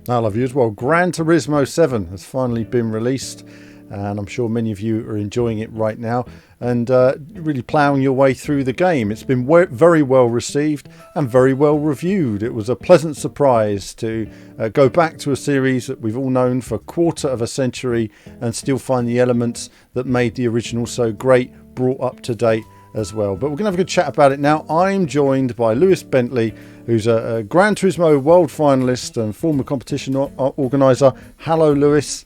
I love you as well. Gran Turismo 7 has finally been released, and I'm sure many of you are enjoying it right now and really ploughing your way through the game. It's been very well received and very well reviewed. It was a pleasant surprise to go back to a series that we've all known for a quarter of a century and still find the elements that made the original so great brought up to date as well. But we're going to have a good chat about it now. I'm joined by Lewis Bentley, who's a Gran Turismo world finalist and former competition organiser. Hello, Lewis.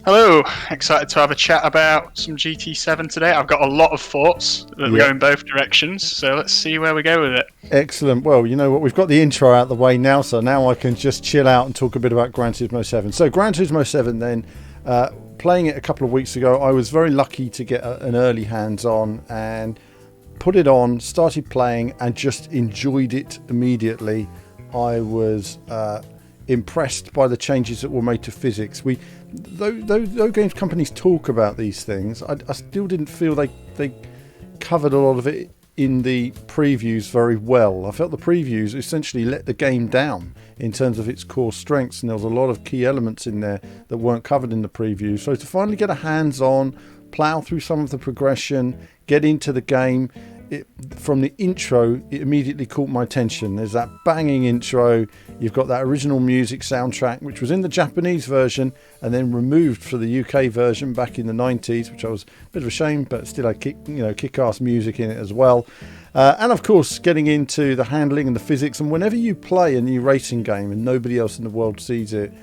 Hello, excited to have a chat about some GT7 today. I've got a lot of thoughts that go in both directions, so let's see where we go with it. Excellent. Well, you know what, we've got the intro out of the way now, so now I can just chill out and talk a bit about Gran Turismo 7. So Gran Turismo 7 then, playing it a couple of weeks ago, I was very lucky to get an early hands-on and put it on, started playing and just enjoyed it immediately. I was impressed by the changes that were made to physics. Though games companies talk about these things, I still didn't feel they covered a lot of it in the previews very well. I felt the previews essentially let the game down in terms of its core strengths, and there was a lot of key elements in there that weren't covered in the previews. So to finally get a hands-on, plough through some of the progression, get into the game, from the intro, it immediately caught my attention. There's that banging intro. You've got that original music soundtrack, which was in the Japanese version and then removed for the UK version back in the 90s, which I was a bit of a shame, but still had kick-ass music in it as well. And of course, getting into the handling and the physics. And whenever you play a new racing game and nobody else in the world sees it,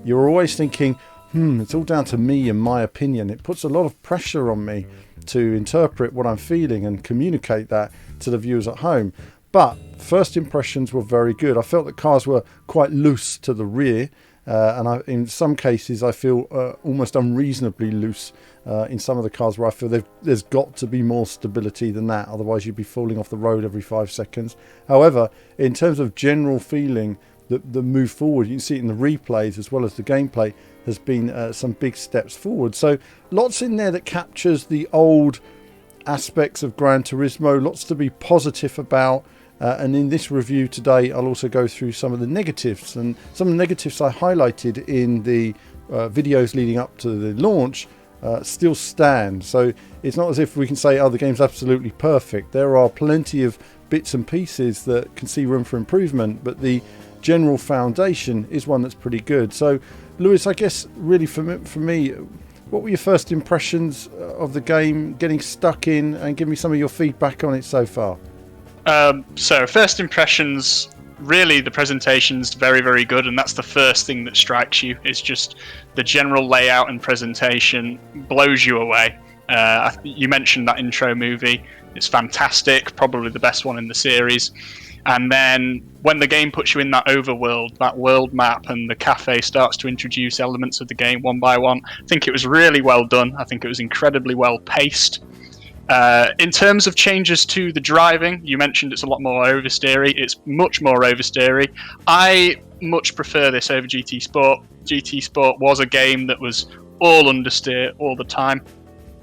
you're always thinking, it's all down to me and my opinion. It puts a lot of pressure on me to interpret what I'm feeling and communicate that to the viewers at home. But first impressions were very good. I felt that cars were quite loose to the rear, and in some cases I feel almost unreasonably loose in some of the cars where I feel there's got to be more stability than that, otherwise you'd be falling off the road every 5 seconds. However, in terms of general feeling, the move forward, you can see it in the replays as well as the gameplay, has been some big steps forward. So lots in there that captures the old aspects of Gran Turismo, lots to be positive about. And in this review today, I'll also go through some of the negatives. And some of the negatives I highlighted in the videos leading up to the launch still stand. So it's not as if we can say, the game's absolutely perfect. There are plenty of bits and pieces that can see room for improvement, but the general foundation is one that's pretty good. So Lewis, I guess really for me, what were your first impressions of the game, getting stuck in, and give me some of your feedback on it so far? So first impressions, really the presentation's very, very good, and that's the first thing that strikes you. It's just the general layout and presentation blows you away. You mentioned that intro movie. It's fantastic, probably the best one in the series. And then when the game puts you in that overworld, that world map, and the cafe starts to introduce elements of the game one by one, I think it was really well done. I think it was incredibly well paced. In terms of changes to the driving, you mentioned it's a lot more oversteery. It's much more oversteery. I much prefer this over GT Sport. GT Sport was a game that was all understeer all the time,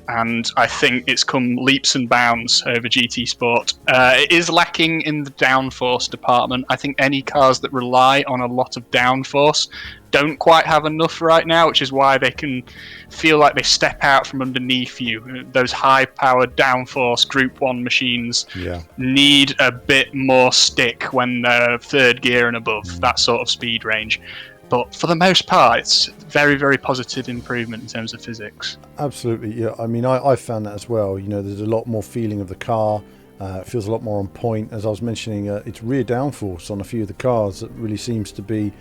and I think it's come leaps and bounds over GT Sport. It is lacking in the downforce department. I think any cars that rely on a lot of downforce don't quite have enough right now, which is why they can feel like they step out from underneath you. Those high-powered downforce Group 1 machines need a bit more stick when they're third gear and above, that sort of speed range. But for the most part, it's very, very positive improvement in terms of physics. Absolutely, yeah. I mean, I found that as well. You know, there's a lot more feeling of the car. It feels a lot more on point. As I was mentioning, it's rear downforce on a few of the cars that really seems to be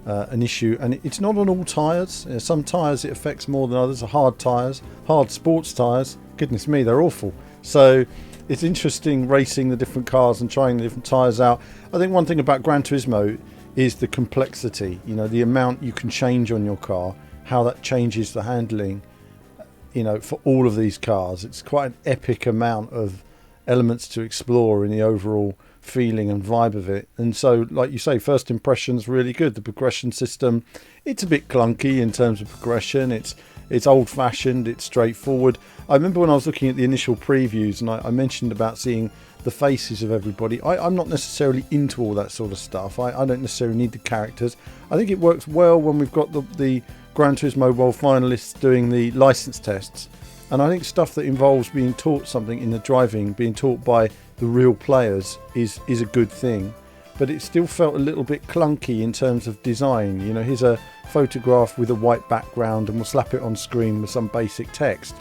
an issue. And it's not on all tyres. Some tyres it affects more than others. Hard tyres, hard sports tyres. Goodness me, they're awful. So it's interesting racing the different cars and trying the different tyres out. I think one thing about Gran Turismo is the complexity, the amount you can change on your car, how that changes the handling, for all of these cars. It's quite an epic amount of elements to explore in the overall feeling and vibe of it. And so, like you say, first impressions really good. The progression system, it's a bit clunky in terms of progression. It's It's old-fashioned, it's straightforward. I remember when I was looking at the initial previews, and I mentioned about seeing the faces of everybody. I'm not necessarily into all that sort of stuff. I don't necessarily need the characters. I think it works well when we've got the Gran Turismo Mobile finalists doing the license tests. And I think stuff that involves being taught something in the driving, being taught by the real players is a good thing. But it still felt a little bit clunky in terms of design. You know, here's a photograph with a white background and we'll slap it on screen with some basic text.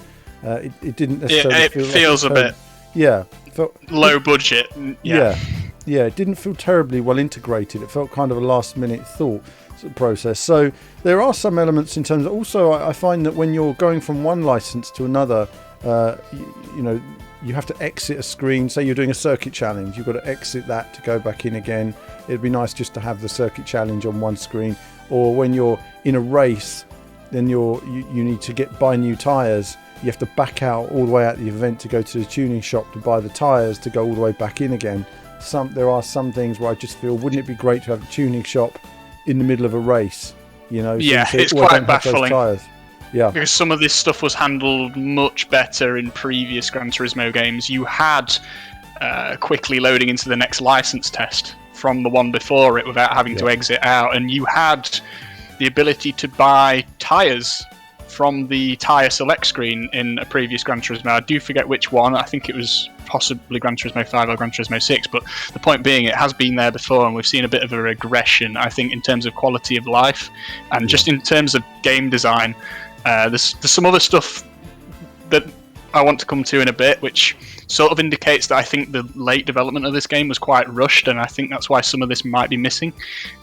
It didn't necessarily feel feels like a bit low budget. Yeah, it didn't feel terribly well integrated. It felt kind of a last minute thought process. So there are some elements in terms of, also I find that when you're going from one license to another, you have to exit a screen. Say you're doing a circuit challenge, you've got to exit that to go back in again. It'd be nice just to have the circuit challenge on one screen. Or when you're in a race, then you need to buy new tyres. You have to back out all the way out the event to go to the tuning shop to buy the tyres to go all the way back in again. There are some things where I just feel, wouldn't it be great to have a tuning shop in the middle of a race? You know, yeah, it's quite baffling. Yeah, because some of this stuff was handled much better in previous Gran Turismo games. You had quickly loading into the next license test from the one before it without having to exit out, and you had the ability to buy tyres from the tyre select screen in a previous Gran Turismo. I do forget which one. I think it was possibly Gran Turismo 5 or Gran Turismo 6, but the point being, it has been there before, and we've seen a bit of a regression, I think, in terms of quality of life and just in terms of game design. There's some other stuff that I want to come to in a bit, which sort of indicates that I think the late development of this game was quite rushed, and I think that's why some of this might be missing,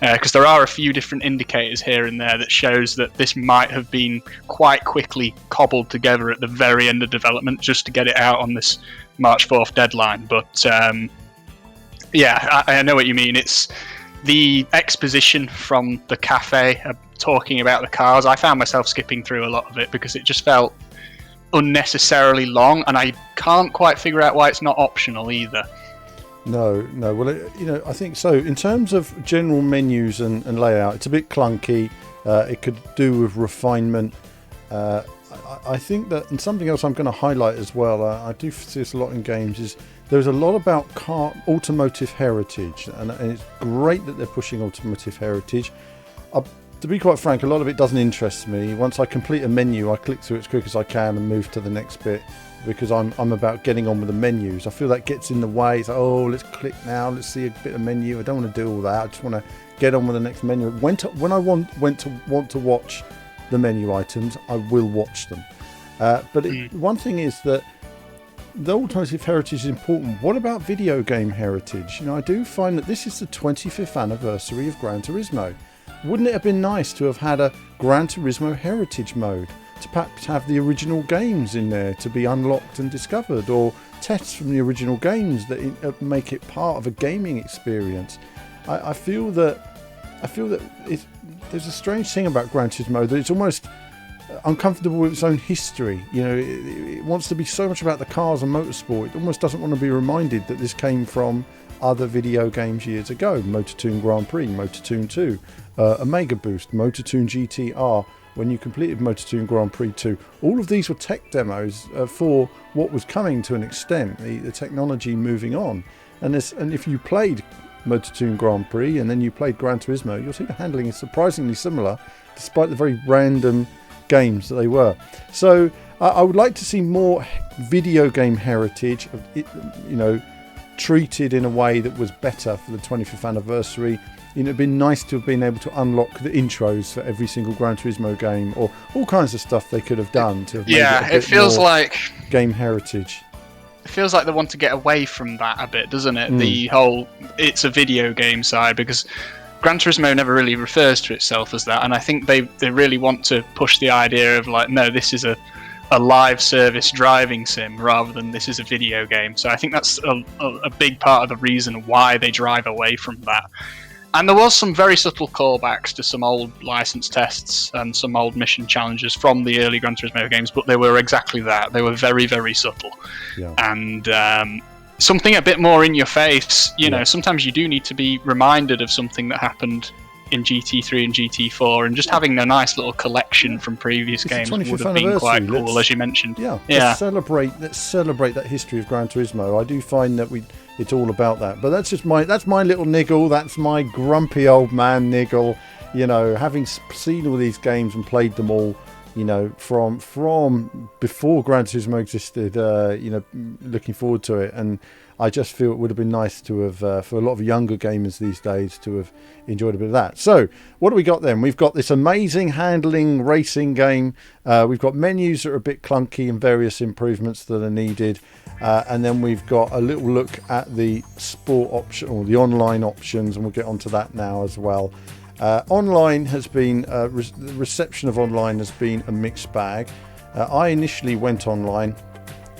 because there are a few different indicators here and there that shows that this might have been quite quickly cobbled together at the very end of development just to get it out on this March 4th deadline. But I know what you mean. It's the exposition from the cafe talking about the cars. I found myself skipping through a lot of it because it just felt unnecessarily long, and I can't quite figure out why it's not optional either. No. Well, I think so. In terms of general menus and layout, it's a bit clunky. It could do with refinement. I think that, and something else I'm going to highlight as well, I do see this a lot in games, is there's a lot about automotive heritage, and it's great that they're pushing automotive heritage. To be quite frank, a lot of it doesn't interest me. Once I complete a menu, I click through it as quick as I can and move to the next bit, because I'm about getting on with the menus. I feel that gets in the way. It's like, oh, let's click now, let's see a bit of menu. I don't want to do all that. I just want to get on with the next menu. When I want to watch the menu items, I will watch them. One thing is that the automotive heritage is important. What about video game heritage? I do find that this is the 25th anniversary of Gran Turismo. Wouldn't it have been nice to have had a Gran Turismo heritage mode, to perhaps have the original games in there to be unlocked and discovered, or tests from the original games that make it part of a gaming experience? I feel that there's a strange thing about Gran Turismo, that it's almost uncomfortable with its own history. It wants to be so much about the cars and motorsport. It almost doesn't want to be reminded that this came from other video games years ago. MotorToon Grand Prix, MotorToon 2, Omega Boost, MotorToon GTR, when you completed MotorToon Grand Prix 2. All of these were tech demos for what was coming to an extent, the technology moving on. And if you played MotorToon Grand Prix and then you played Gran Turismo, you'll see the handling is surprisingly similar, despite the very random games that they were. So I would like to see more video game heritage, treated in a way that was better for the 25th anniversary. It'd been nice to have been able to unlock the intros for every single Gran Turismo game, or all kinds of stuff they could have done to have made it feels like game heritage. It feels like they want to get away from that a bit, doesn't it? The whole it's a video game side, because Gran Turismo never really refers to itself as that, and I think they really want to push the idea of like, no, this is a live service driving sim rather than this is a video game. So I think that's a big part of the reason why they drive away from that. And there was some very subtle callbacks to some old license tests and some old mission challenges from the early Gran Turismo games, but they were exactly that. They were very, very subtle. Yeah. And something a bit more in your face. Sometimes you do need to be reminded of something that happened in GT3 and GT4, and just having a nice little collection from previous games would have been quite cool, as you mentioned. Let's celebrate that history of Gran Turismo. I do find that it's all about that. But that's my little niggle. That's my grumpy old man niggle. You know, having seen all these games and played them all, you know, from before Gran Turismo existed, you know, looking forward to it. And I just feel it would have been nice to have, for a lot of younger gamers these days, to have enjoyed a bit of that. So what do we got then? We've got this amazing handling racing game. We've got menus that are a bit clunky and various improvements that are needed. And then we've got a little look at the sport option, or the online options, and we'll get onto that now as well. Online has been, the reception of online has been a mixed bag. I initially went online.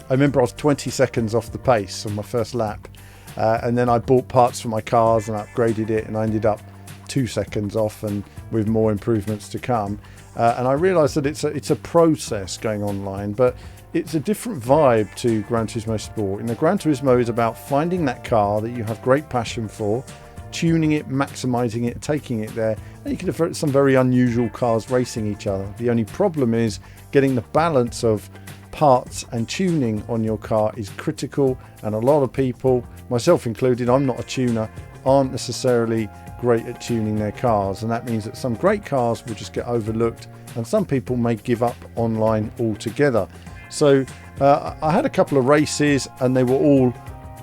I remember I was 20 seconds off the pace on my first lap, and then I bought parts for my cars and upgraded it, and I ended up 2 seconds off, and with more improvements to come. And I realised that it's a process going online, but it's a different vibe to Gran Turismo Sport. You know, Gran Turismo is about finding that car that you have great passion for, tuning it, maximising it, taking it there, and you can have some very unusual cars racing each other. The only problem is getting the balance of parts and tuning on your car is critical, and a lot of people, myself included, I'm not a tuner, aren't necessarily great at tuning their cars, and that means that some great cars will just get overlooked, and some people may give up online altogether. So I had a couple of races, and they were all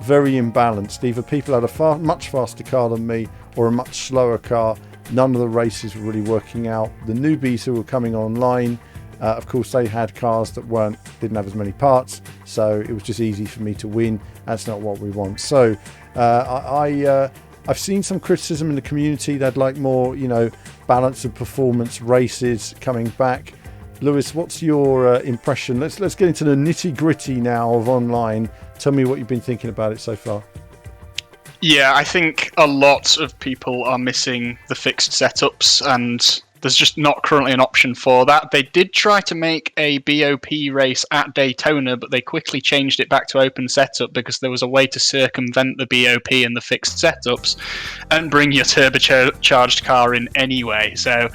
very imbalanced. Either people had a much faster car than me, or a much slower car. None of the races were really working out. The newbies who were coming online, of course, they had cars that didn't have as many parts, so it was just easy for me to win. That's not what we want. So I've seen some criticism in the community. They'd like more, you know, balance of performance races coming back. Lewis, what's your impression? Let's get into the nitty gritty now of online. Tell me what you've been thinking about it so far. Yeah, I think a lot of people are missing the fixed setups, and there's just not currently an option for that. They did try to make a BOP race at Daytona, but they quickly changed it back to open setup because there was a way to circumvent the BOP and the fixed setups and bring your turbocharged car in anyway. So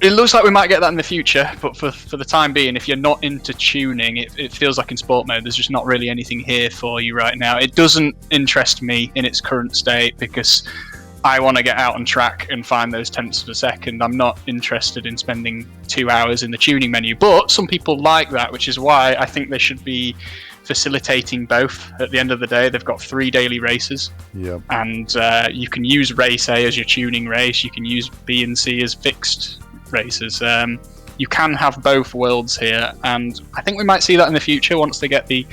it looks like we might get that in the future, but for the time being, if you're not into tuning, it feels like in sport mode there's just not really anything here for you right now. It doesn't interest me in its current state because I want to get out on track and find those tenths of a second. I'm not interested in spending 2 hours in the tuning menu, but some people like that, which is why I think they should be facilitating both. At the end of the day, they've got 3 daily races, and you can use race A as your tuning race, you can use B and C as fixed races. You can have both worlds here, and I think we might see that in the future once they get the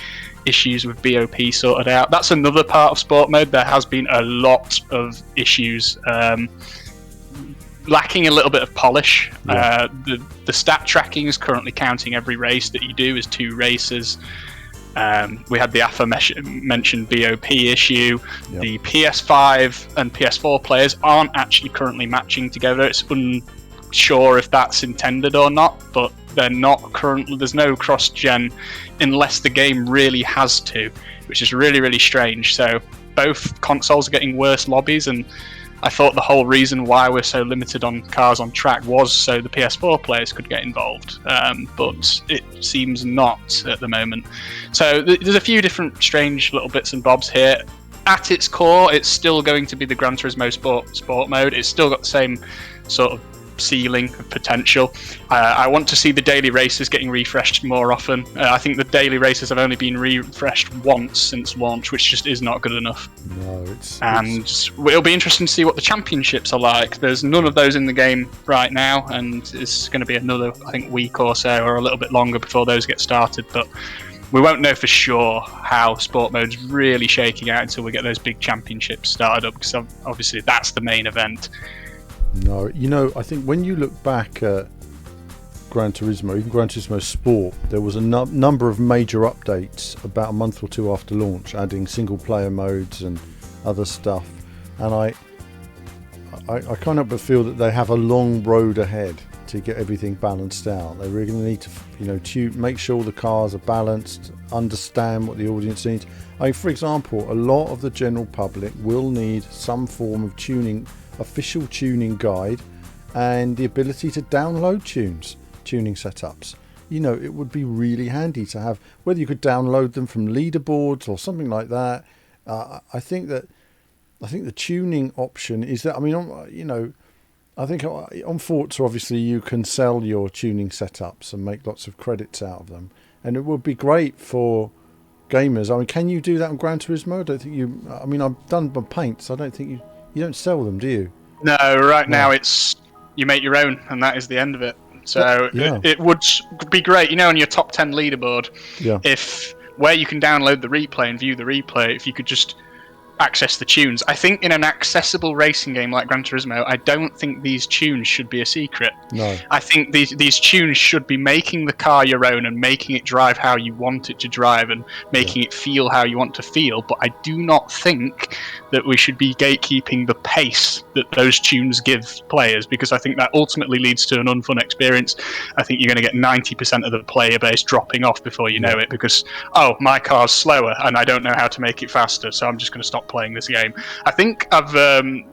issues with BOP sorted out. That's another part of sport mode. There has been a lot of issues, lacking a little bit of polish. The stat tracking is currently counting every race that you do as 2 races. We had the aforementioned BOP issue. The PS5 and PS4 players aren't actually currently matching together. It's unsure if that's intended or not, but they're not currently. There's no cross-gen unless the game really has to, which is really, really strange. So both consoles are getting worse lobbies, and I thought the whole reason why we're so limited on cars on track was so the PS4 players could get involved, but it seems not at the moment. So there's a few different strange little bits and bobs here. At its core, it's still going to be the Gran Turismo sport mode. It's still got the same sort of ceiling of potential. I want to see the daily races getting refreshed more often. I think the daily races have only been refreshed once since launch, which just is not good enough. No, it'll be interesting to see what the championships are like. There's none of those in the game right now, and it's going to be another, I think, week or so, or a little bit longer before those get started. But we won't know for sure how sport mode's really shaking out until we get those big championships started up, because obviously that's the main event. No, you know, I think when you look back at Gran Turismo, even Gran Turismo Sport, there was a number of major updates about a month or 2 after launch, adding single player modes and other stuff. And I can't help but feel that they have a long road ahead to get everything balanced out. They're really going to need to, you know, make sure the cars are balanced, understand what the audience needs. For example, a lot of the general public will need some form of tuning official tuning guide and the ability to download tuning setups. It would be really handy to have, whether you could download them from leaderboards or something like that. I think the tuning option is that, I think on Forza, obviously, you can sell your tuning setups and make lots of credits out of them. And it would be great for gamers. I mean, can you do that on Gran Turismo? I don't think you... I mean, I've done my paints. I don't think you don't sell them, do you? No, right now it's... You make your own, and that is the end of it. So it would be great, on your top 10 leaderboard, if where you can download the replay and view the replay, if you could just access the tunes. I think in an accessible racing game like Gran Turismo, I don't think these tunes should be a secret. No. I think these tunes should be making the car your own and making it drive how you want it to drive and making it feel how you want to feel. But I do not think that we should be gatekeeping the pace that those tunes give players, because I think that ultimately leads to an unfun experience. I think you're going to get 90% of the player base dropping off before you know it, because, my car's slower and I don't know how to make it faster, so I'm just going to stop playing this game. I think I've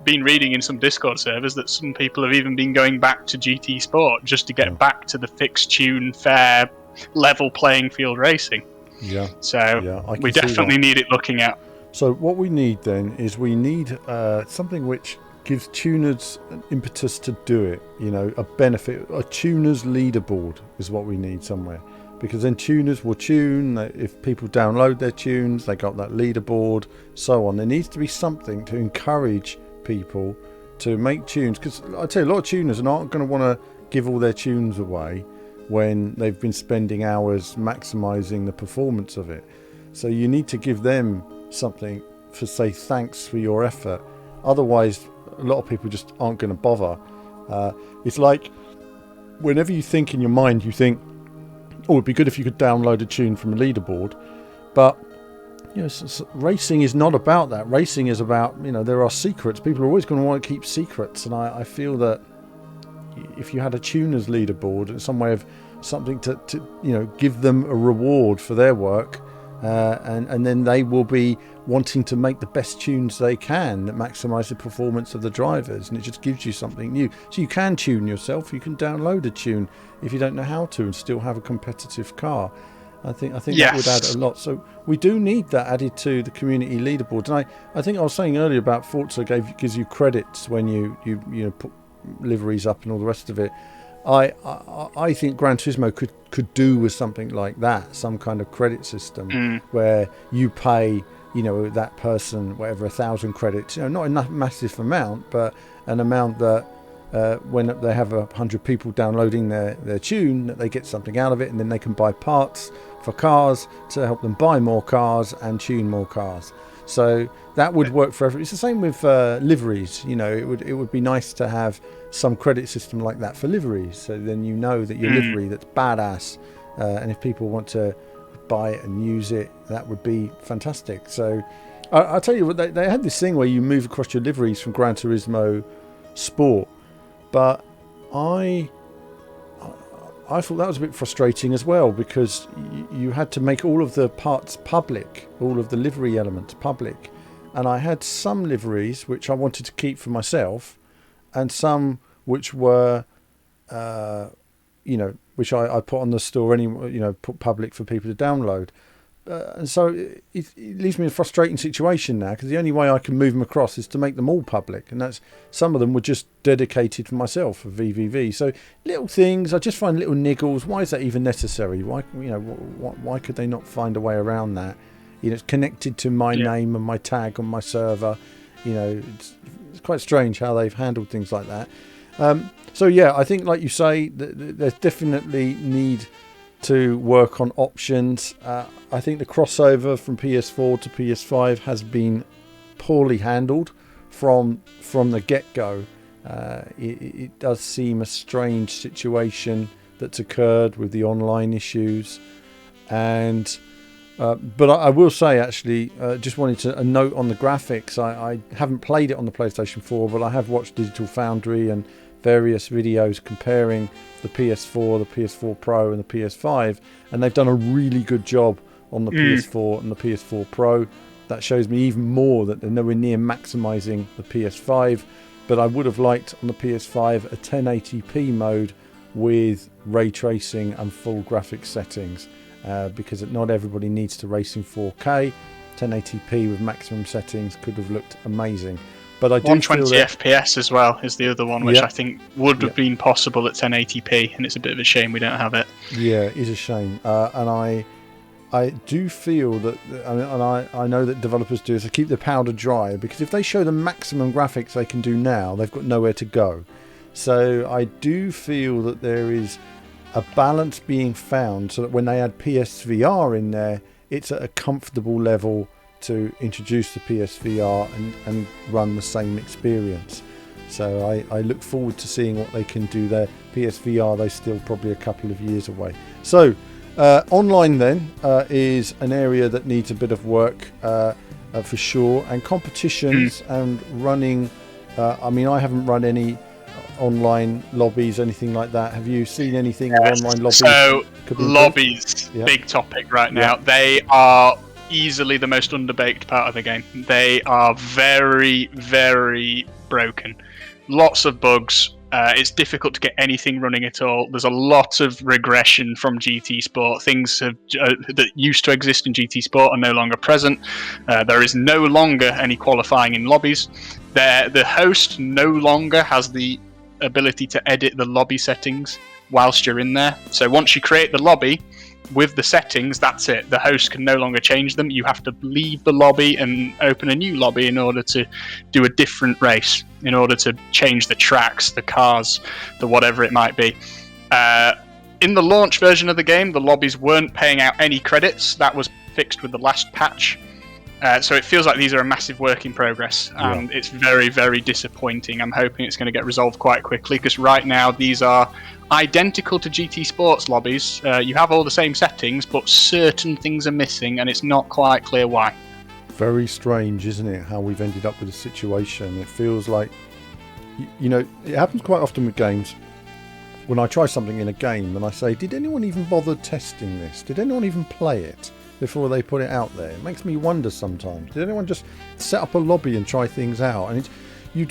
been reading in some Discord servers that some people have even been going back to GT Sport just to get back to the fixed tune, fair, level playing field racing. Yeah. So we definitely need it looking at. So what we need then is we need something which gives tuners an impetus to do it. A benefit. A tuner's leaderboard is what we need somewhere. Because then tuners will tune. If people download their tunes, they got that leaderboard, so on. There needs to be something to encourage people to make tunes. Because I tell you, a lot of tuners aren't going to want to give all their tunes away when they've been spending hours maximising the performance of it. So you need to give them something to say thanks for your effort. Otherwise, a lot of people just aren't going to bother. It's like whenever you think in your mind, you think, it'd be good if you could download a tune from a leaderboard. But racing is not about that. Racing is about, there are secrets. People are always going to want to keep secrets, and I feel that if you had a tuner's leaderboard and some way of something to give them a reward for their work, and then they will be wanting to make the best tunes they can that maximise the performance of the drivers, and it just gives you something new. So you can tune yourself, you can download a tune if you don't know how to and still have a competitive car. I think that would add a lot. So we do need that added to the community leaderboard. And I think I was saying earlier about Forza gives you credits when you put liveries up and all the rest of it. I think Gran Turismo could do with something like that, some kind of credit system where you pay that person whatever 1,000 credits, not a massive amount, but an amount that when they have 100 people downloading their tune, that they get something out of it, and then they can buy parts for cars to help them buy more cars and tune more cars. So that would work for everyone. It's the same with liveries. It would be nice to have some credit system like that for liveries. So then that your livery that's badass, and if people want to buy it and use it, that would be fantastic. So I'll tell you what, they had this thing where you move across your liveries from Gran Turismo Sport, but I thought that was a bit frustrating as well, because you had to make all of the parts public, all of the livery elements public. And I had some liveries which I wanted to keep for myself, and some which were, which I put on the store put public for people to download. And so it leaves me in a frustrating situation now, because the only way I can move them across is to make them all public, and that's some of them were just dedicated for myself for VVV. So little things, I just find little niggles. Why is that even necessary? Why could they not find a way around that? It's connected to my name and my tag on my server. It's quite strange how they've handled things like that. I think, like you say, there's definitely need to work on options. I think the crossover from PS4 to PS5 has been poorly handled from the get-go. It does seem a strange situation that's occurred with the online issues, and but I will say, actually, just wanted a note on the graphics. I haven't played it on the PlayStation 4, but I have watched Digital Foundry and various videos comparing the PS4, the PS4 Pro and the PS5, and they've done a really good job on the PS4 and the PS4 Pro. That shows me even more that they're nowhere near maximising the PS5. but I would have liked on the PS5 a 1080p mode with ray tracing and full graphics settings, because not everybody needs to race in 4K. 1080p with maximum settings could have looked amazing. But I do 120 feel that, FPS as well is the other one, which I think would have been possible at 1080p, and it's a bit of a shame we don't have it. Yeah, it is a shame. And I do feel that, and I know that developers do this, to keep the powder dry, because if they show the maximum graphics they can do now, they've got nowhere to go. So I do feel that there is a balance being found so that when they add PSVR in there, it's at a comfortable level to introduce the PSVR and run the same experience. So I look forward to seeing what they can do there. PSVR, they're still probably a couple of years away. So online then is an area that needs a bit of work for sure, and competitions and running. I mean, I haven't run any online lobbies, anything like that. Have you seen anything of online lobbies? So lobbies, big topic right now. They are easily the most underbaked part of the game. They are very, very broken. Lots of bugs. It's difficult to get anything running at all. There's a lot of regression from GT Sport. Things that used to exist in GT Sport are no longer present. There is no longer any qualifying in lobbies. The host no longer has the ability to edit the lobby settings whilst you're in there. So once you create the lobby with the settings, that's it. The host can no longer change them. You have to leave the lobby and open a new lobby in order to do a different race, in order to change the tracks, the cars, the whatever it might be. In the launch version of the game, the lobbies weren't paying out any credits. That was fixed with the last patch. So it feels like these are a massive work in progress, and it's very, very disappointing. I'm hoping it's going to get resolved quite quickly, because right now these are identical to GT Sports lobbies. You have all the same settings, but certain things are missing, and it's not quite clear why. Very strange, isn't it, how we've ended up with this situation? It feels like, you know, it happens quite often with games. When I try something in a game and I say, did anyone even bother testing this? Did anyone even play it before they put it out there? It makes me wonder sometimes. Did anyone just set up a lobby and try things out? And you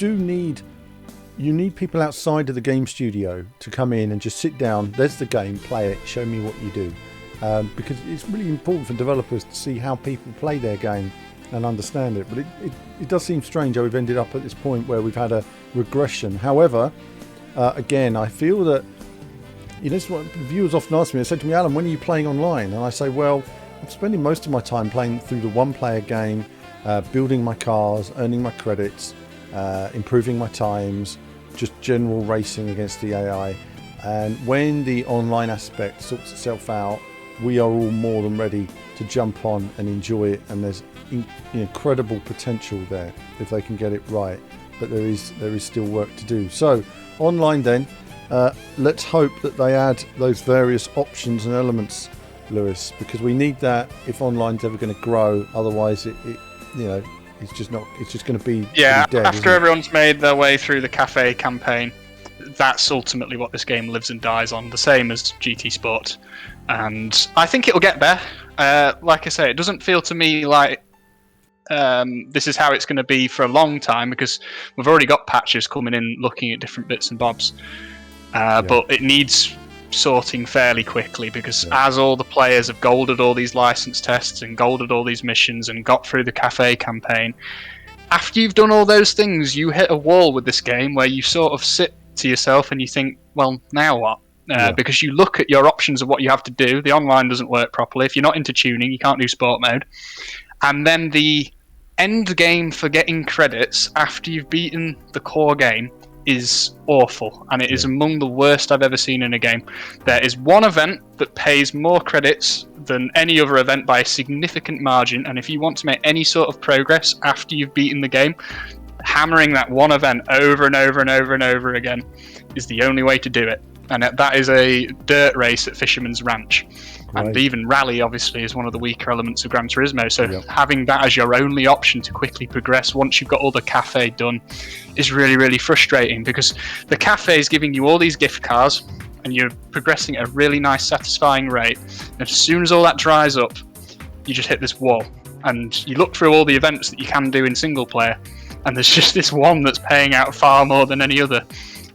need people outside of the game studio to come in and just sit down. There's the game, play it, show me what you do. Because it's really important for developers to see how people play their game and understand it. But it does seem strange how we've ended up at this point where we've had a regression. However, again, I feel that, you know, this is what viewers often ask me. They said to me, Alan, when are you playing online? And I say, well, I'm spending most of my time playing through the one-player game, building my cars, earning my credits, improving my times, just general racing against the AI. And when the online aspect sorts itself out, we are all more than ready to jump on and enjoy it. And there's incredible potential there if they can get it right. But there is still work to do. So online then, let's hope that they add those various options and elements, Lewis, because we need that if online's ever going to grow. Otherwise, it's just going to be dead, after everyone's made their way through the cafe campaign, that's ultimately what this game lives and dies on, the same as GT Sport. And I think it'll get there. Like I say, it doesn't feel to me like this is how it's going to be for a long time, because we've already got patches coming in looking at different bits and bobs. But it needs sorting fairly quickly, because as all the players have golded all these license tests and golded all these missions and got through the cafe campaign, after you've done all those things, you hit a wall with this game where you sort of sit to yourself and you think, well, now what? Because you look at your options of what you have to do. The online doesn't work properly. If you're not into tuning, you can't do sport mode. And then the end game for getting credits after you've beaten the core game is awful, and it is among the worst I've ever seen in a game. There is one event that pays more credits than any other event by a significant margin, and if you want to make any sort of progress after you've beaten the game, hammering that one event over and over and over and over again is the only way to do it. And that is a dirt race at Fisherman's Ranch. Right. And even Rally, obviously, is one of the weaker elements of Gran Turismo. So having that as your only option to quickly progress once you've got all the cafe done is really, really frustrating, because the cafe is giving you all these gift cars and you're progressing at a really nice, satisfying rate. And as soon as all that dries up, you just hit this wall. And you look through all the events that you can do in single player, and there's just this one that's paying out far more than any other.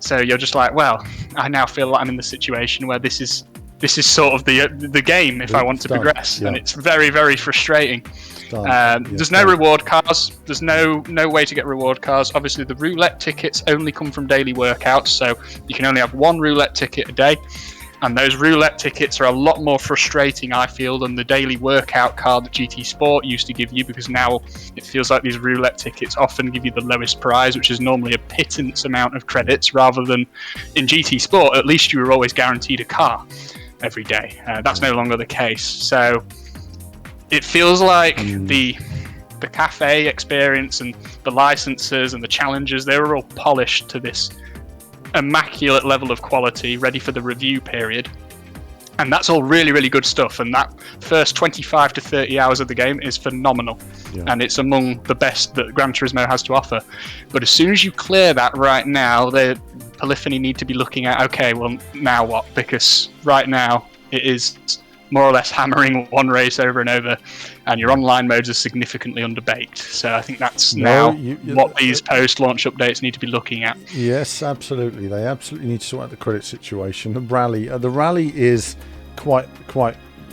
So you're just like, well, I now feel like I'm in the situation where this is sort of the game if I want to progress, and it's very, very frustrating. There's no reward cars. There's no way to get reward cars. Obviously, the roulette tickets only come from daily workouts, so you can only have one roulette ticket a day. And those roulette tickets are a lot more frustrating, I feel, than the daily workout card that GT Sport used to give you, because now it feels like these roulette tickets often give you the lowest prize, which is normally a pittance amount of credits, rather than in GT Sport, at least you were always guaranteed a car every day. That's no longer the case. So it feels like the cafe experience and the licenses and the challenges, they were all polished to this immaculate level of quality, ready for the review period, and that's all really, really good stuff. And that first 25 to 30 hours of the game is phenomenal, and it's among the best that Gran Turismo has to offer. But as soon as you clear that, right now the Polyphony need to be looking at, okay, well, now what? Because right now it is more or less hammering one race over and over, and your online modes are significantly underbaked. So I think that's what these post-launch updates need to be looking at. Yes, absolutely. They absolutely need to sort out the credit situation. The rally is quite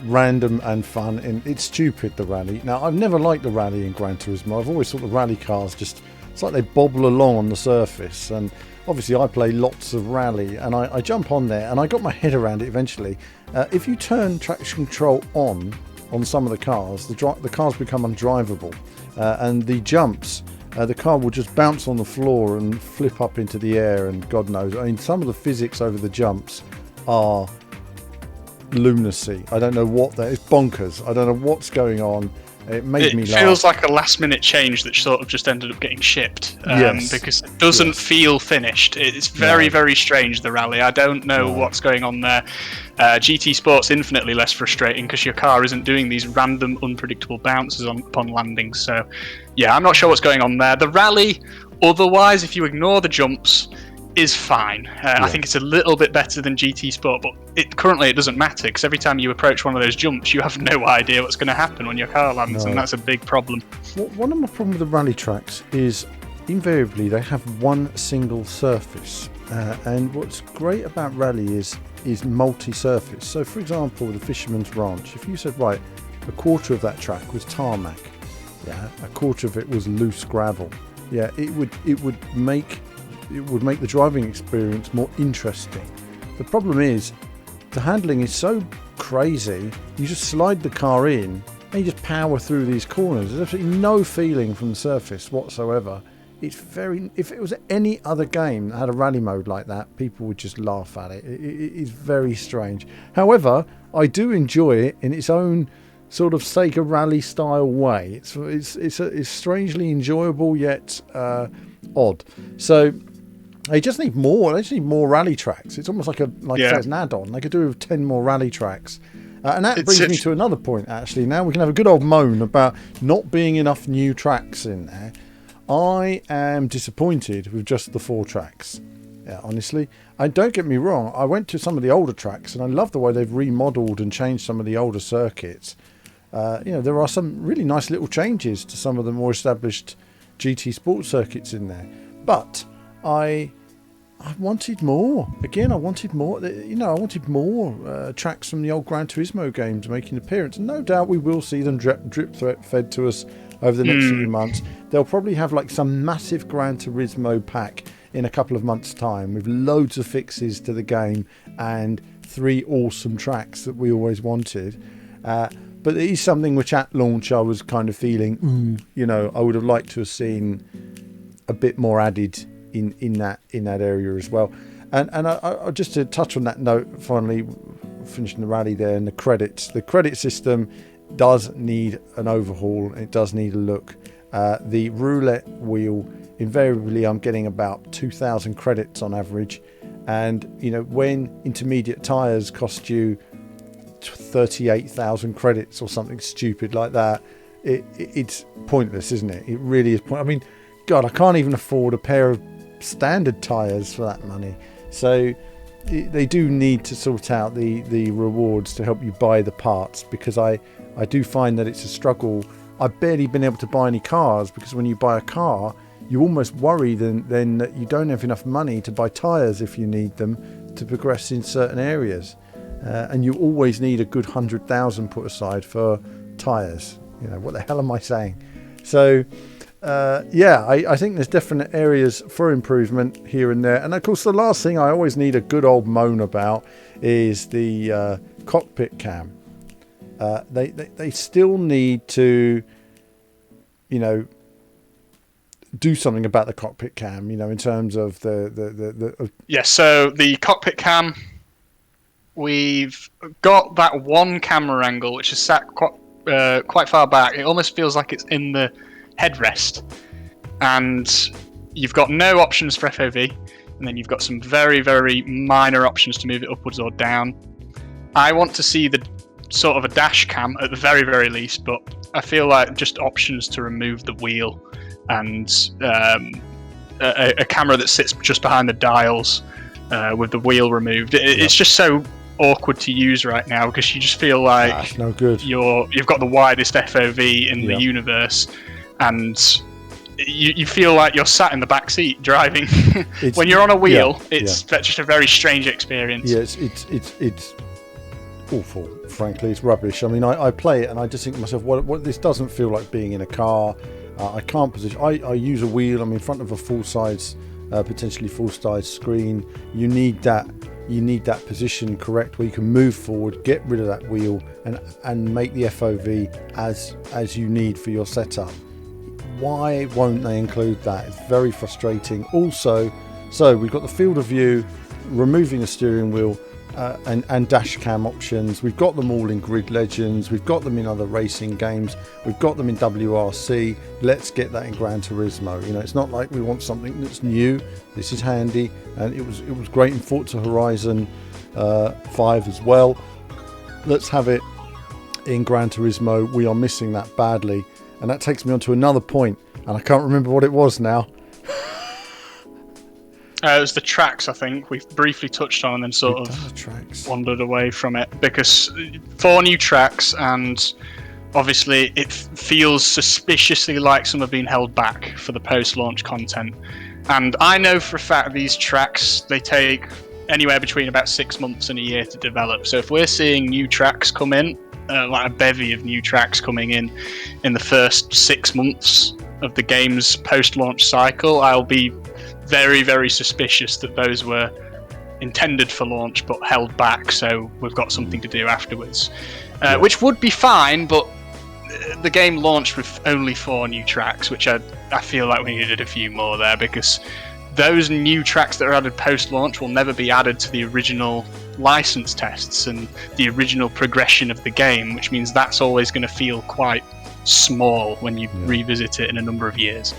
random and fun, and it's stupid, the rally. Now, I've never liked the rally in Gran Turismo. I've always thought the rally cars it's like they bobble along on the surface, and obviously I play lots of rally, and I jump on there, and I got my head around it eventually. If you turn traction control on some of the cars, the cars become undrivable, and the jumps, the car will just bounce on the floor and flip up into the air, and God knows. I mean, some of the physics over the jumps are lunacy. I don't know it's bonkers. I don't know what's going on. It made me laugh. It feels like a last-minute change that sort of just ended up getting shipped, because it doesn't feel finished. It's very, very strange, the rally. I don't know what's going on there. GT Sport's infinitely less frustrating because your car isn't doing these random, unpredictable bounces upon landing. So, yeah, I'm not sure what's going on there. The rally, otherwise, if you ignore the jumps, is fine. I think it's a little bit better than GT Sport, but currently it doesn't matter, because every time you approach one of those jumps, you have no idea what's going to happen when your car lands, and that's a big problem. One of my problems with the rally tracks is invariably they have one single surface, and what's great about rally is multi-surface. So, for example, the Fisherman's Ranch, if you said, right, a quarter of that track was tarmac, a quarter of it was loose gravel, it would make the driving experience more interesting. The problem is the handling is so crazy. You just slide the car in and you just power through these corners. There's absolutely no feeling from the surface whatsoever. If it was any other game that had a rally mode like that, people would just laugh at it. It is very strange. However, I do enjoy it in its own sort of Sega rally style way. It's strangely enjoyable yet odd. So they just need more. They just need more rally tracks. It's almost like it's an add-on. They could do with 10 more rally tracks. And that brings me to another point, actually. Now we can have a good old moan about not being enough new tracks in there. I am disappointed with just the 4 tracks. Yeah, honestly. And don't get me wrong, I went to some of the older tracks, and I love the way they've remodeled and changed some of the older circuits. There are some really nice little changes to some of the more established GT Sport circuits in there. But I wanted more. Again, I wanted more. I wanted more tracks from the old Gran Turismo games making an appearance. And no doubt we will see them drip fed to us over the next few months. They'll probably have like some massive Gran Turismo pack in a couple of months' time with loads of fixes to the game and 3 awesome tracks that we always wanted. But it is something which at launch I was kind of feeling, I would have liked to have seen a bit more added in that area as well. And I just to touch on that note, finally finishing the rally there, and the credit system does need an overhaul. It does need a look. The roulette wheel, invariably I'm getting about 2,000 credits on average, and when intermediate tires cost you 38,000 credits or something stupid like that, it's pointless, isn't it? It really is pointless. I mean, God, I can't even afford a pair of standard tyres for that money. So they do need to sort out the rewards to help you buy the parts, because I do find that it's a struggle. I've barely been able to buy any cars, because when you buy a car you almost worry then that you don't have enough money to buy tyres if you need them to progress in certain areas. And you always need a good 100,000 put aside for tyres. What the hell am I saying? So, I think there's definite areas for improvement here and there. And of course, the last thing I always need a good old moan about is the cockpit cam. They still need to, do something about the cockpit cam, in terms of the So the cockpit cam, we've got that one camera angle which is sat quite far back. It almost feels like it's in the headrest, and you've got no options for FOV, and then you've got some very, very minor options to move it upwards or down. I want to see the sort of a dash cam at the very, very least, but I feel like just options to remove the wheel and a camera that sits just behind the dials with the wheel removed. It's just so awkward to use right now because you just feel like that's no good. You've got the widest FOV in the universe, and you feel like you're sat in the back seat driving. When you're on a wheel, it's just a very strange experience. Yeah, it's awful. Frankly, it's rubbish. I mean, I play it and I just think to myself, what this doesn't feel like being in a car. I can't position. I use a wheel. I'm in front of a full-size, potentially full-size screen. You need that position correct where you can move forward, get rid of that wheel, and make the FOV as you need for your setup. Why won't they include that? It's very frustrating. Also, so we've got the field of view, removing the steering wheel, and dash cam options. We've got them all in Grid Legends. We've got them in other racing games. We've got them in WRC. Let's get that in Gran Turismo. It's not like we want something that's new. This is handy, and it was great in Forza Horizon 5 as well. Let's have it in Gran Turismo. We are missing that badly, and that takes me on to another point, and I can't remember what it was now. It was the tracks, I think. We've briefly touched on and then sort of wandered away from it. Because 4 new tracks, and obviously it feels suspiciously like some have been held back for the post-launch content. And I know for a fact these tracks, they take anywhere between about 6 months and a year to develop. So if we're seeing new tracks come in, like a bevy of new tracks coming in the first 6 months of the game's post-launch cycle, I'll be very, very suspicious that those were intended for launch but held back, so we've got something to do afterwards. Which would be fine, but the game launched with only 4 new tracks, which I feel like we needed a few more there, because those new tracks that are added post-launch will never be added to the original license tests and the original progression of the game, which means that's always going to feel quite small when you revisit it in a number of years.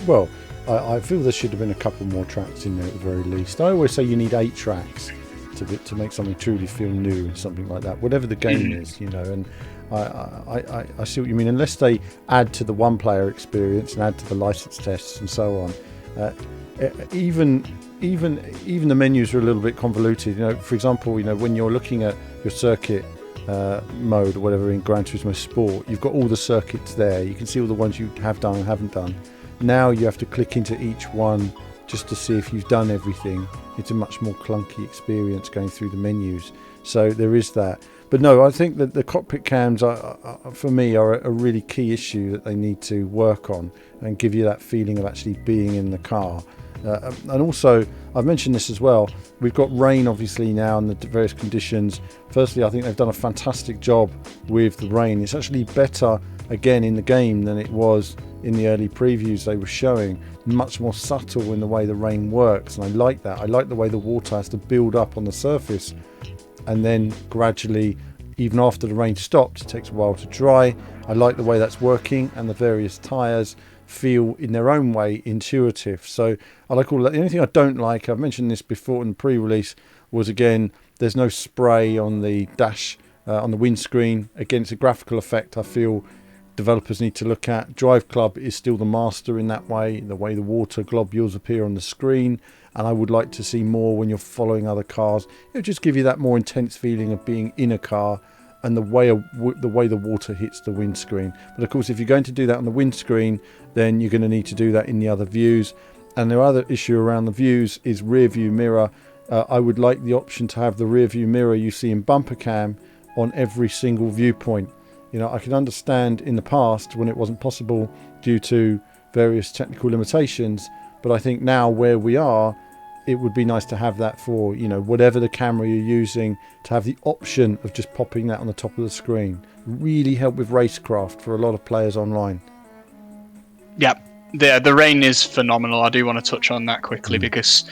Well, I feel there should have been a couple more tracks in there at the very least. I always say you need 8 tracks to make something truly feel new and something like that, whatever the game is, and I see what you mean. Unless they add to the one-player experience and add to the license tests and so on, even the menus are a little bit convoluted. For example, when you're looking at your circuit mode or whatever in Gran Turismo Sport, you've got all the circuits there. You can see all the ones you have done and haven't done. Now you have to click into each one just to see if you've done everything. It's a much more clunky experience going through the menus. So there is that. But no, I think that the cockpit cams, for me, are a really key issue that they need to work on and give you that feeling of actually being in the car. And also, I've mentioned this as well, we've got rain obviously now and the various conditions. Firstly, I think they've done a fantastic job with the rain. It's actually better again in the game than it was in the early previews they were showing. Much more subtle in the way the rain works, and I like that. I like the way the water has to build up on the surface and then gradually, even after the rain stopped, it takes a while to dry. I like the way that's working, and the various tyres feel in their own way intuitive. So I like all that. The only thing I don't like, I've mentioned this before in the pre-release, was again there's no spray on the dash, on the windscreen. Again, it's a graphical effect I feel developers need to look at. Drive Club is still the master in that way, the way the water globules appear on the screen, and I would like to see more when you're following other cars. It'll just give you that more intense feeling of being in a car and the way the water hits the windscreen. But of course, if you're going to do that on the windscreen, then you're going to need to do that in the other views. And the other issue around the views is rear view mirror. I would like the option to have the rear view mirror you see in bumper cam on every single viewpoint. You know, I can understand in the past when it wasn't possible due to various technical limitations, but I think now where we are, it would be nice to have that for, you know, whatever the camera you're using, to have the option of just popping that on the top of the screen. Really help with racecraft for a lot of players online. Yep. The rain is phenomenal. I do want to touch on that quickly because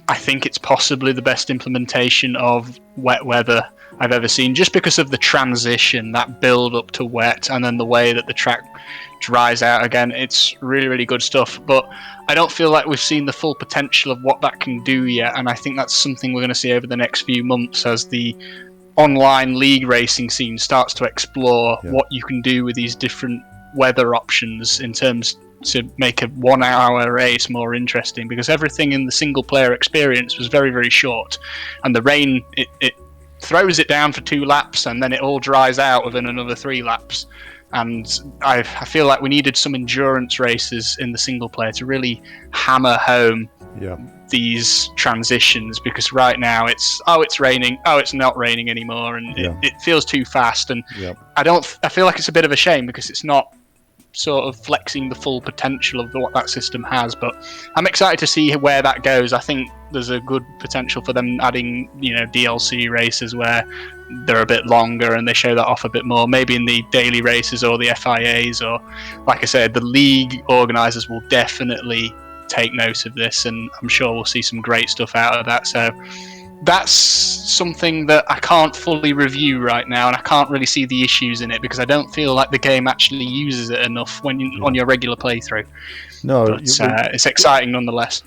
I think it's possibly the best implementation of wet weather I've ever seen, just because of the transition, that build up to wet, and then the way that the track dries out again. It's really, really good stuff. But I don't feel like we've seen the full potential of what that can do yet, and I think that's something we're going to see over the next few months as the online league racing scene starts to explore what you can do with these different weather options in terms to make a 1 hour race more interesting, because everything in the single player experience was very, very short, and the rain it throws it down for 2 laps and then it all dries out within another 3 laps. And I feel like we needed some endurance races in the single player to really hammer home these transitions, because right now it's raining, it's not raining anymore, and it feels too fast. And I feel like it's a bit of a shame because it's not sort of flexing the full potential of what that system has. But I'm excited to see where that goes. I think there's a good potential for them adding, you know, DLC races where they're a bit longer and they show that off a bit more, maybe in the daily races or the FIAs, or like I said, the league organisers will definitely take note of this, and I'm sure we'll see some great stuff out of that. So that's something that I can't fully review right now, and I can't really see the issues in it because I don't feel like the game actually uses it enough when on your regular playthrough. No, but it's exciting nonetheless.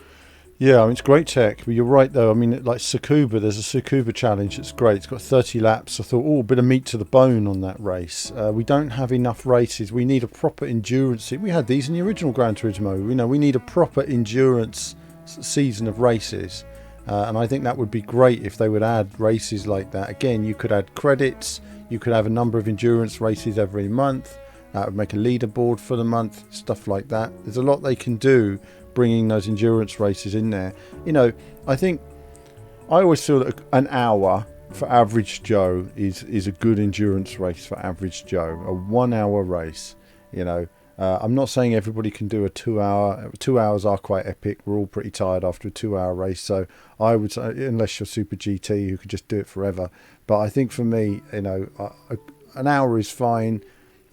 Yeah, I mean, it's great tech, but you're right though. I mean, like Tsukuba, there's a Tsukuba challenge. It's great. It's got 30 laps. I thought, a bit of meat to the bone on that race. We don't have enough races. We need a proper endurance. We had these in the original Gran Turismo. You know, we need a proper endurance season of races. And I think that would be great if they would add races like that. Again, you could add credits. You could have a number of endurance races every month. That would make a leaderboard for the month, stuff like that. There's a lot they can do bringing those endurance races in there. You know, I always feel that an hour for average Joe is a good endurance race for average Joe. A 1 hour race, you know. I'm not saying everybody can do a 2 hour. 2 hours are quite epic. We're all pretty tired after a 2 hour race. So I would say, unless you're Super GT, who could just do it forever. But I think for me, you know, an hour is fine.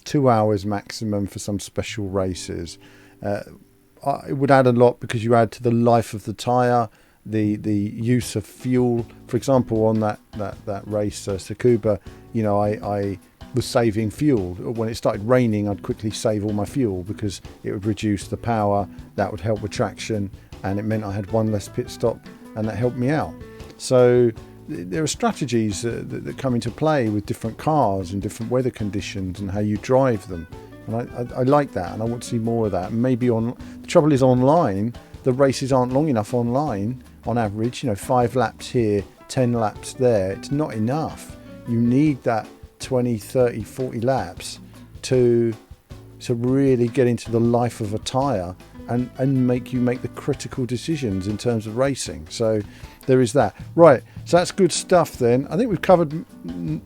2 hours maximum for some special races. It would add a lot because you add to the life of the tyre, the use of fuel. For example, on that race, Tsukuba, you know, I was saving fuel. When it started raining, I'd quickly save all my fuel because it would reduce the power. That would help with traction, and it meant I had one less pit stop, and that helped me out. So there are strategies that come into play with different cars and different weather conditions and how you drive them. And I like that, and I want to see more of that. Maybe the trouble is online, the races aren't long enough online on average. You know, 5 laps here, 10 laps there. It's not enough. You need that 20, 30, 40 laps to really get into the life of a tyre and make you make the critical decisions in terms of racing. So there is that. Right, so that's good stuff then. I think we've covered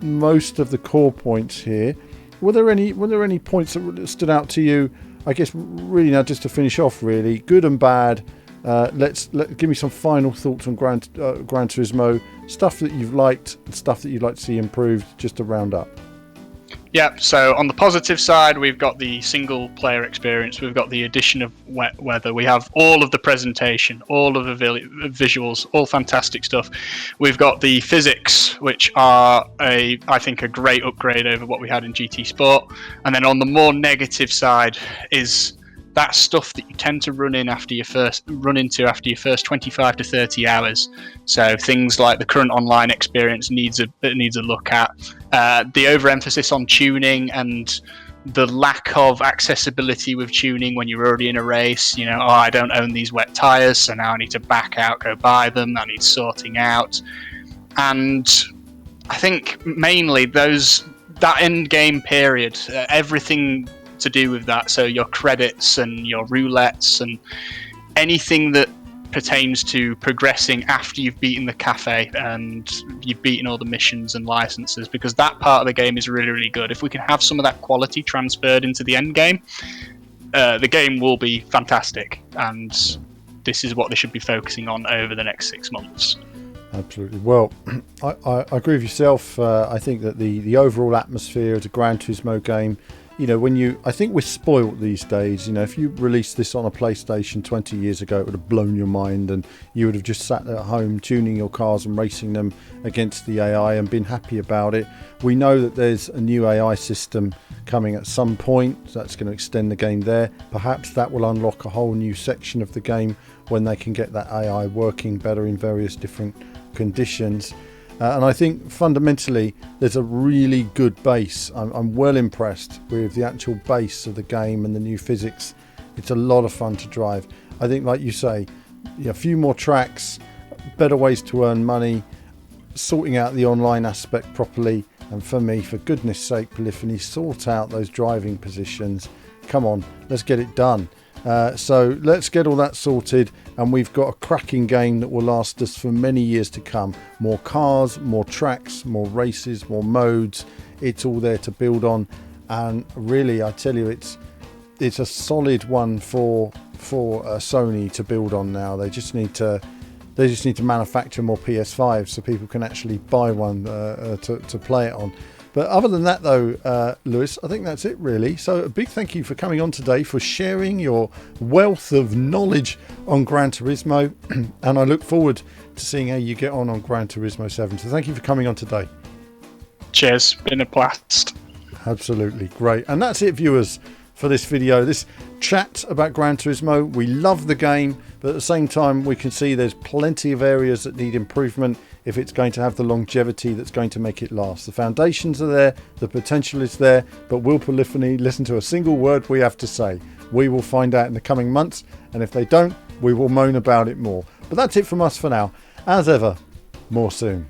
most of the core points here. Were there any points that stood out to you? I guess really now just to finish off, really good and bad. Give me some final thoughts on Gran Turismo, stuff that you've liked and stuff that you'd like to see improved, just to round up. Yeah, so on the positive side, we've got the single player experience, we've got the addition of wet weather, we have all of the presentation, all of the visuals, all fantastic stuff. We've got the physics, which are I think a great upgrade over what we had in GT Sport. And then on the more negative side is that stuff that you tend to run into after your first 25 to 30 hours. So things like the current online experience needs a look at. The overemphasis on tuning and the lack of accessibility with tuning when you're already in a race. You know, I don't own these wet tyres, so now I need to back out, go buy them. That needs sorting out. And I think mainly that end game period, everything to do with that. So your credits and your roulettes and anything that pertains to progressing after you've beaten the cafe and you've beaten all the missions and licenses, because that part of the game is really, really good. If we can have some of that quality transferred into the end game, the game will be fantastic, and this is what they should be focusing on over the next 6 months. Absolutely. Well, I agree with yourself. I think that the overall atmosphere of the Gran Turismo game, you know, I think we're spoilt these days. You know, if you released this on a PlayStation 20 years ago, it would have blown your mind, and you would have just sat at home tuning your cars and racing them against the AI and been happy about it. We know that there's a new AI system coming at some point, so that's going to extend the game there. Perhaps that will unlock a whole new section of the game when they can get that AI working better in various different conditions. And I think fundamentally there's a really good base. I'm well impressed with the actual base of the game and the new physics. It's a lot of fun to drive. I think, like you say, a few more tracks, better ways to earn money, sorting out the online aspect properly, and for me, for goodness sake, Polyphony, sort out those driving positions. Come on, let's get it done. So let's get all that sorted, and we've got a cracking game that will last us for many years to come. More cars, more tracks, more races, more modes. It's all there to build on, and really, I tell you, it's a solid one for Sony to build on now. They just need to manufacture more PS5s so people can actually buy one to play it on. But other than that, though, Lewis, I think that's it, really. So a big thank you for coming on today, for sharing your wealth of knowledge on Gran Turismo. And I look forward to seeing how you get on Gran Turismo 7. So thank you for coming on today. Cheers. Been a blast. Absolutely. Great. And that's it, viewers, for this video. This chat about Gran Turismo. We love the game, but at the same time, we can see there's plenty of areas that need improvement if it's going to have the longevity that's going to make it last. The foundations are there, the potential is there, but will Polyphony listen to a single word we have to say? We will find out in the coming months, and if they don't, we will moan about it more. But that's it from us for now. As ever, more soon.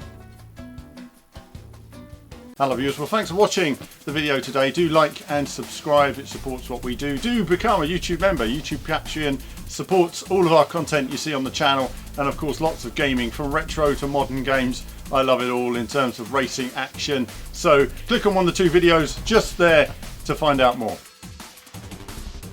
Hello viewers, well thanks for watching the video today. Do like and subscribe, it supports what we do. Do become a YouTube member. YouTube Patreon supports all of our content you see on the channel, and of course lots of gaming from retro to modern games. I love it all in terms of racing action. So click on one of the two videos just there to find out more.